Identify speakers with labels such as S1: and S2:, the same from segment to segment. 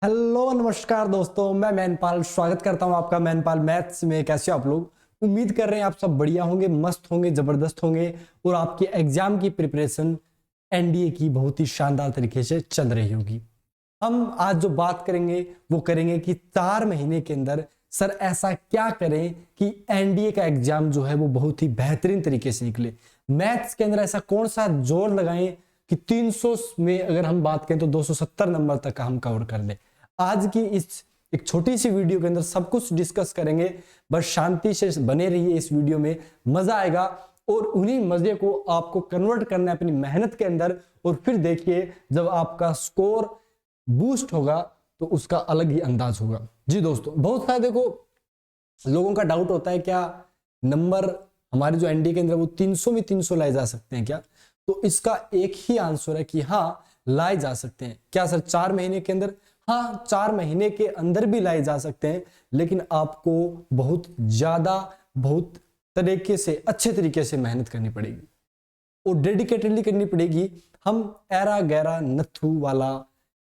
S1: Hello नमस्कार दोस्तों, मैं मैनपाल स्वागत करता हूं आपका मैनपाल मैथ्स में। कैसे हो आप लोग? उम्मीद कर रहे हैं आप सब बढ़िया होंगे, मस्त होंगे, जबरदस्त होंगे और आपकी एग्जाम की प्रिपरेशन एनडीए की बहुत ही शानदार तरीके से चल रही होगी। हम आज जो बात करेंगे वो करेंगे कि 4 महीने के अंदर सर ऐसा क्या करें कि एनडीए का एग्जाम जो है वो बहुत ही बेहतरीन तरीके से निकले। मैथ्स के अंदर ऐसा कौन सा जोर लगाएं कि 300 में अगर हम बात करें तो 270 नंबर तक का हम कवर कर लें। आज की इस एक छोटी सी वीडियो के अंदर सब कुछ डिस्कस करेंगे। बस शांति से बने रहिए, इस वीडियो में मजा आएगा और उन्हीं मजे को आपको कन्वर्ट करना है अपनी मेहनत के अंदर। और फिर देखिए जब आपका स्कोर बूस्ट होगा तो उसका अलग ही अंदाज होगा। जी दोस्तों, बहुत सारे देखो लोगों का डाउट होता है क्या नंबर हमारे जो एनडीए के अंदर वो 300 में 300 लाए जा सकते हैं क्या? तो इसका एक ही आंसर है कि हाँ, लाए जा सकते हैं। क्या सर 4 महीने के अंदर? हाँ, 4 महीने के अंदर भी लाए जा सकते हैं, लेकिन आपको बहुत ज्यादा बहुत तरीके से अच्छे तरीके से मेहनत करनी पड़ेगी और डेडिकेटेडली करनी पड़ेगी। हम एरा गैरा नथु वाला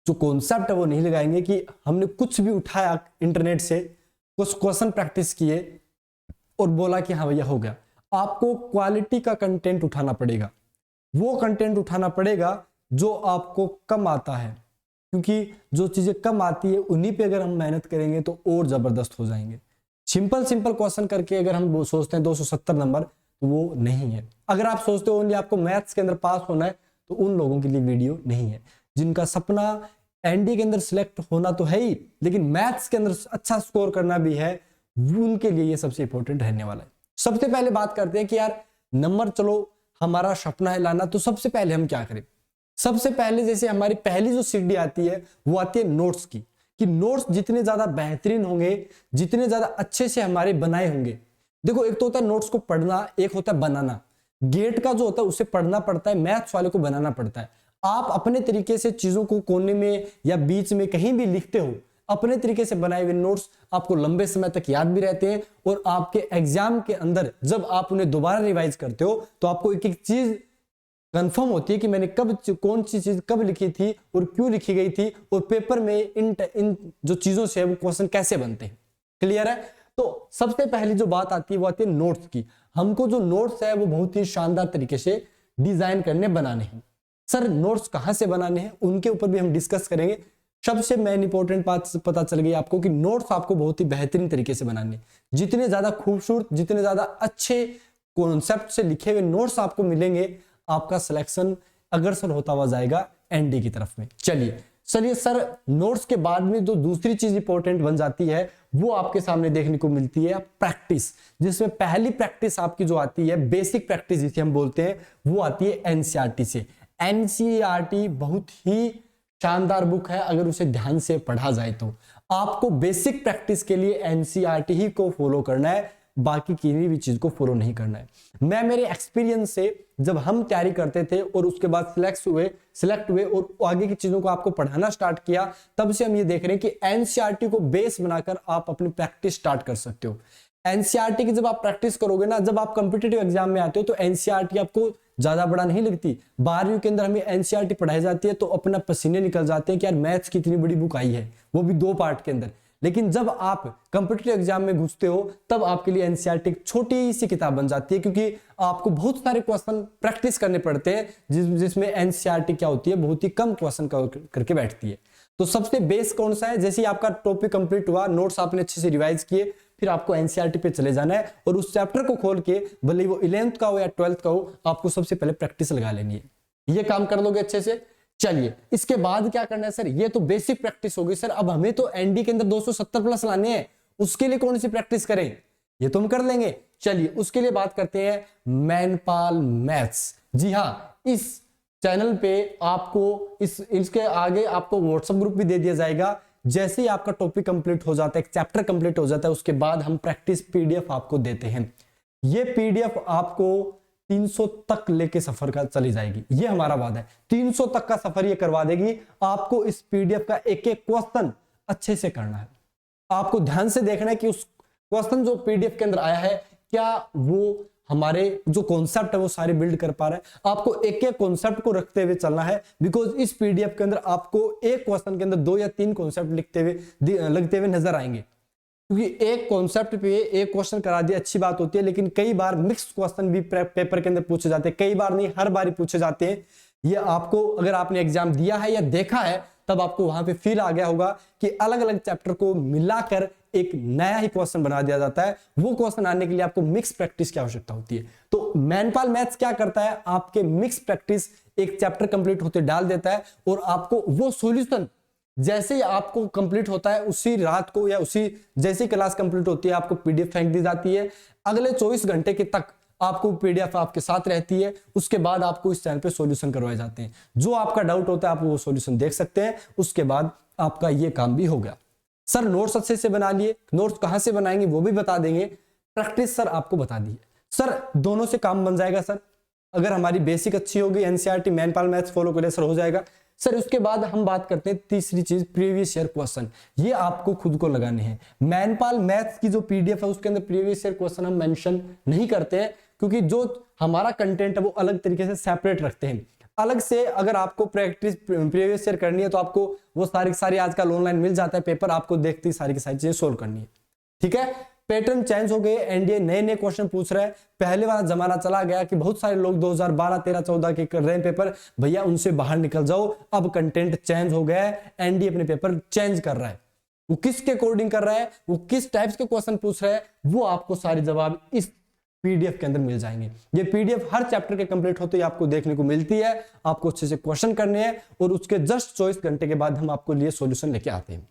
S1: जो कॉन्सेप्ट है वो नहीं लगाएंगे कि हमने कुछ भी उठाया इंटरनेट से, कुछ क्वेश्चन प्रैक्टिस किए और बोला कि हाँ भैया हो गया। आपको क्वालिटी का कंटेंट उठाना पड़ेगा, वो कंटेंट उठाना पड़ेगा जो आपको कम आता है, क्योंकि जो चीजें कम आती है उन्हीं पे अगर हम मेहनत करेंगे तो और जबरदस्त हो जाएंगे। सिंपल सिंपल क्वेश्चन करके अगर हम वो सोचते हैं 270 नंबर, तो वो नहीं है। अगर आप सोचते हो ओनली आपको मैथ्स के अंदर पास होना है तो उन लोगों के लिए वीडियो नहीं है। जिनका सपना एनडी के अंदर सिलेक्ट होना तो है ही, लेकिन मैथ्स के अंदर अच्छा स्कोर करना भी है, उनके लिए ये सबसे इंपॉर्टेंट रहने वाला है। सबसे पहले बात करते हैं कि यार नंबर चलो हमारा सपना है लाना, तो सबसे पहले हम क्या करें? सबसे पहले जैसे हमारी पहली जो सीढ़ी आती है वो आती है नोट्स की, कि नोट्स जितने ज्यादा बेहतरीन होंगे, जितने ज्यादा अच्छे से हमारे बनाए होंगे। देखो, एक तो होता है नोट्स को पढ़ना, एक होता है बनाना। गेट का जो होता है उसे पढ़ना पड़ता है, मैथ्स वाले को बनाना पड़ता है। आप अपने तरीके से चीजों को कोने में या बीच में कहीं भी लिखते हो, अपने तरीके से बनाए हुए नोट्स आपको लंबे समय तक याद भी रहते हैं और आपके एग्जाम के अंदर जब आप उन्हें दोबारा रिवाइज करते हो तो आपको एक एक चीज कंफर्म होती है कि मैंने कब कौन सी चीज कब लिखी थी और क्यों लिखी गई थी, और पेपर में इन जो चीजों से वो क्वेश्चन कैसे बनते हैं। क्लियर है? तो सबसे पहली जो बात आती है वो आती है नोट्स की। हमको जो नोट्स है वो बहुत ही शानदार तरीके से डिजाइन करने बनाने हैं। सर नोट्स कहां से बनाने हैं उनके ऊपर भी हम डिस्कस करेंगे। सबसे मेन इंपॉर्टेंट बात पता चल गई आपको कि नोट्स आपको बहुत ही बेहतरीन तरीके से बनाने हैं। जितने ज्यादा खूबसूरत, जितने ज्यादा अच्छे कॉन्सेप्ट से लिखे हुए नोट्स आपको मिलेंगे, आपका सिलेक्शन अग्रसर होता हुआ जाएगा एनडी की तरफ में। चलिए सर, नोट्स के बाद में जो दूसरी चीज इंपॉर्टेंट बन जाती है वो आपके सामने देखने को मिलती है प्रैक्टिस, जिसमें पहली प्रैक्टिस आपकी जो आती है, बेसिक प्रैक्टिस जिसे हम बोलते हैं, वो आती है एनसीईआरटी से। एनसीईआरटी बहुत ही शानदार बुक है, अगर उसे ध्यान से पढ़ा जाए तो। आपको बेसिक प्रैक्टिस के लिए एनसीईआरटी ही को फॉलो करना है, बाकी किसी भी चीज को फॉलो नहीं करना है। मैं मेरे एक्सपीरियंस से जब हम तैयारी करते थे और उसके बाद सिलेक्ट हुए और आगे की चीजों को आपको पढ़ाना स्टार्ट किया, तब से हम ये देख रहे हैं कि एनसीईआरटी को बेस बनाकर आप अपनी प्रैक्टिस स्टार्ट कर सकते हो। एनसीईआरटी की जब आप प्रैक्टिस करोगे ना, जब आप कॉम्पिटिटिव एग्जाम में आते हो तो एनसीईआरटी आपको ज्यादा बड़ा नहीं लगती। 12वीं के अंदर हमें एनसीईआरटी पढ़ाई जाती है तो अपना पसीने निकल जाते हैं कि यार मैथ्स की इतनी बड़ी बुक आई है, वो भी 2 पार्ट के अंदर। लेकिन जब आप कॉम्पिटिटिव एग्जाम में घुसते हो तब आपके लिए एनसीईआरटी एक छोटी सी किताब बन जाती है, क्योंकि आपको बहुत सारे क्वेश्चन प्रैक्टिस करने पड़ते हैं, जिसमें एनसीईआरटी क्या होती है, बहुत ही कम क्वेश्चन करके बैठती है। तो सबसे बेस कौन सा है? जैसे ही आपका टॉपिक कंप्लीट हुआ, नोट्स आपने अच्छे से रिवाइज किए, फिर आपको एनसीईआरटी पे चले जाना है और उस चैप्टर को खोल के, भले वो 11th का हो या 12th का हो, आपको सबसे पहले प्रैक्टिस लगा लेनी है। ये काम कर लोगे अच्छे से। चलिए, इसके बाद क्या करना है सर? ये तो बेसिक प्रैक्टिस होगी सर। अब हमें तो एनडी के अंदर 270 प्लस लाने हैं, उसके लिए कौन सी प्रैक्टिस करें? ये तो हम कर लेंगे। चलिए, उसके लिए बात करते हैं मैनपाल मैथ्स। जी हाँ, इस चैनल पे आपको इसके आगे आपको व्हाट्सएप ग्रुप भी दे दिया जाएगा। जैसे ही आपका टॉपिक कंप्लीट हो जाता है, एक चैप्टर कंप्लीट हो जाता है, उसके बाद हम प्रैक्टिस पीडीएफ आपको देते हैं। ये पीडीएफ आपको 300 तक लेके सफर का चली जाएगी, ये हमारा वादा है। 300 तक का सफर ये करवा देगी। आपको इस पीडीएफ का एक एक क्वेश्चन अच्छे से करना है। आपको ध्यान से देखना है कि उस क्वेश्चन जो पीडीएफ के अंदर आया है, क्या वो हमारे जो कॉन्सेप्ट है वो सारे बिल्ड कर पा रहे हैं। आपको एक एक कॉन्सेप्ट को रखते हुए चलना है, बिकॉज इस पीडीएफ के अंदर आपको एक क्वेश्चन के अंदर 2 या 3 कॉन्सेप्ट लगते हुए नजर आएंगे। क्योंकि एक कॉन्सेप्ट पे एक क्वेश्चन करा दिया अच्छी बात होती है, लेकिन कई बार मिक्स क्वेश्चन भी पेपर के अंदर पूछे जाते हैं, कई बार नहीं हर बार ही पूछे जाते हैं। ये आपको अगर आपने एग्जाम दिया है या देखा है तब आपको वहां पे फील आ गया होगा कि अलग अलग चैप्टर को मिलाकर एक नया ही क्वेश्चन बना दिया जाता है। वो क्वेश्चन आने के लिए आपको मिक्स प्रैक्टिस की आवश्यकता होती है। तो मैनपाल मैथ्स क्या करता है, आपके मिक्स प्रैक्टिस एक चैप्टर कंप्लीट होते डाल देता है और आपको वो सॉल्यूशन जैसे ही आपको कंप्लीट होता है उसी रात को या उसी जैसी क्लास कंप्लीट होती है आपको पीडीएफ फेंक दी जाती है। अगले 24 घंटे के तक आपको पीडीएफ आपके साथ रहती है। उसके बाद आपको इस चैनल पे सॉल्यूशन करवाए जाते हैं। जो आपका डाउट होता है आप वो सॉल्यूशन देख सकते हैं। उसके बाद आपका ये काम भी हो गया। सर नोट्स अच्छे से बना लिए, नोट्स कहां से बनाएंगे वो भी बता देंगे, प्रैक्टिस सर आपको बता दी है। सर दोनों से काम बन जाएगा सर, अगर हमारी बेसिक अच्छी होगी एनसीईआरटी मैनपाल मैथ्स फॉलो करें सर हो जाएगा। सर उसके बाद हम बात करते हैं तीसरी चीज, प्रीवियस ईयर क्वेश्चन। ये आपको खुद को लगाने हैं। मैनपाल मैथ्स की जो पीडीएफ है उसके अंदर प्रीवियस ईयर क्वेश्चन हम मेंशन नहीं करते हैं, क्योंकि जो हमारा कंटेंट है वो अलग तरीके से सेपरेट रखते हैं। अलग से अगर आपको प्रैक्टिस प्रीवियस ईयर करनी है तो आपको वो सारी आजकल ऑनलाइन मिल जाता है पेपर, आपको देखते ही सारी की सारी चीजें सोल्व करनी है। ठीक है, पैटर्न चेंज हो गए, एनडीए नए नए क्वेश्चन पूछ रहा है। पहले वाला जमाना चला गया कि बहुत सारे लोग 2012, 13, 14 के कर रहे हैं पेपर, भैया उनसे बाहर निकल जाओ। अब कंटेंट चेंज हो गया है, एनडीए अपने पेपर चेंज कर रहा है। वो किसके अकॉर्डिंग कर रहा है, वो किस टाइप्स के क्वेश्चन पूछ रहा है, वो आपको सारे जवाब इस पीडीएफ के अंदर मिल जाएंगे। ये पीडीएफ हर चैप्टर के कंप्लीट होते ही आपको देखने को मिलती है। आपको अच्छे से क्वेश्चन करने हैं और उसके जस्ट 24 घंटे के बाद हम आपको लिए सॉल्यूशन लेके आते हैं।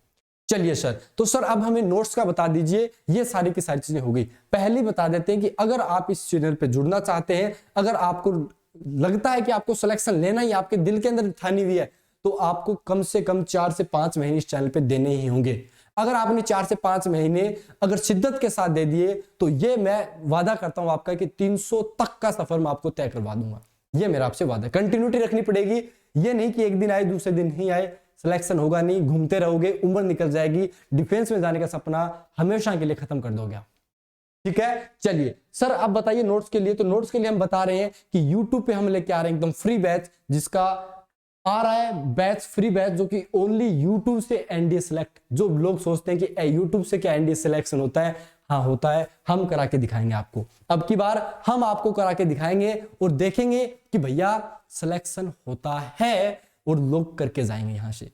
S1: चलिए सर, तो सर अब हमें नोट्स का बता दीजिए। ये सारी की सारी चीजें हो गई। पहले बता देते हैं कि अगर आप इस चैनल पे जुड़ना चाहते हैं, अगर आपको लगता है कि आपको सिलेक्शन लेना ही आपके दिल के अंदर ठानी हुई है, तो आपको कम से कम 4 से 5 महीने इस चैनल पे देने ही होंगे। अगर आपने 4 से 5 महीने अगर शिद्दत के साथ दे दिए तो ये मैं वादा करता हूं आपका कि 300 तक का सफर मैं आपको तय करवा दूंगा। ये मेरा आपसे वादा है। कंटिन्यूटी रखनी पड़ेगी। ये नहीं कि एक दिन आए दूसरे दिन ही आए, सिलेक्शन होगा नहीं, घूमते रहोगे, उम्र निकल जाएगी, डिफेंस में जाने का सपना हमेशा के लिए खत्म कर दोगे आप। ठीक है, चलिए सर अब बताइए नोट्स के लिए। तो नोट्स के लिए हम बता रहे हैं कि YouTube पे हम लेके आ रहे हैं एकदम फ्री बैच, जिसका आ रहा है बैच, फ्री बैच, जो कि ओनली YouTube से एनडीए सिलेक्ट। जो लोग सोचते हैं कि YouTube से क्या एनडीए सिलेक्शन होता है, हाँ होता है। हम करा के दिखाएंगे आपको। अब की बार हम आपको करा के दिखाएंगे और देखेंगे कि भैया सिलेक्शन होता है, और लोग करके जाएंगे यहां से।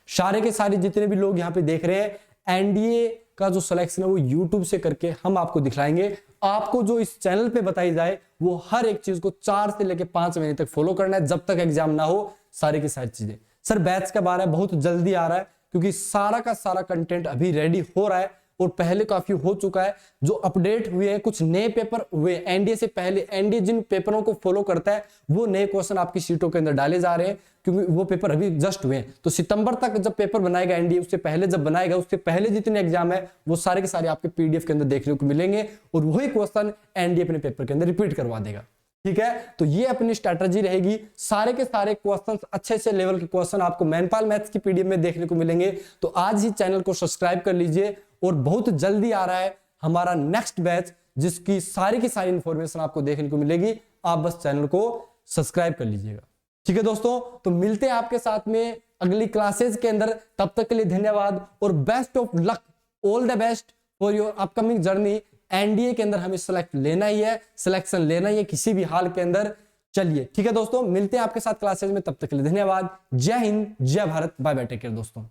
S1: सारे के सारे जितने भी लोग यहाँ पे देख रहे हैं, एनडीए का जो सिलेक्शन है वो YouTube से करके हम आपको दिखाएंगे। आपको जो इस चैनल पे बताई जाए वो हर एक चीज को 4 से लेकर 5 महीने तक फॉलो करना है, जब तक एग्जाम ना हो। सारी की सारी चीजें सर बैच का बारे में बहुत जल्दी आ रहा है, क्योंकि सारा का सारा कंटेंट अभी रेडी हो रहा है और पहले काफी हो चुका है। जो अपडेट हुए हैं, कुछ नए पेपर हुए एनडीए से पहले, एनडीए जिन पेपरों को फॉलो करता है वो नए क्वेश्चन आपकी सीटों के अंदर डाले जा रहे हैं, क्योंकि वो पेपर अभी जस्ट हुए हैं। तो सितंबर तक जब पेपर बनाएगा एनडीए, उससे पहले जब बनाएगा, उससे पहले जितने एग्जाम है वो सारे के सारे आपके पीडीएफ के अंदर देखने को मिलेंगे, और वही क्वेश्चन एनडीए अपने पेपर के अंदर रिपीट करवा देगा। ठीक है, तो ये अपनी स्ट्रैटेजी रहेगी। सारे के सारे क्वेश्चन, अच्छे से लेवल के क्वेश्चन आपको मैनपाल मैथ्स की पीडीएफ में देखने को मिलेंगे। तो आज ही चैनल को सब्सक्राइब कर लीजिए, और बहुत जल्दी आ रहा है हमारा नेक्स्ट बैच, जिसकी सारी की सारी इंफॉर्मेशन आपको देखने को मिलेगी। आप बस चैनल को सब्सक्राइब कर लीजिएगा। ठीक है दोस्तों, तो मिलते हैं आपके साथ में अगली क्लासेस के अंदर। तब तक के लिए धन्यवाद और best of luck, all the best for your upcoming journey. NDA के अंदर हमें सिलेक्ट लेना ही है, सिलेक्शन लेना ही है किसी भी हाल के अंदर। चलिए ठीक है दोस्तों, मिलते हैं आपके साथ क्लासेस में। तब तक के लिए धन्यवाद। जय हिंद, जय Bharat, bye bye, take care दोस्तों।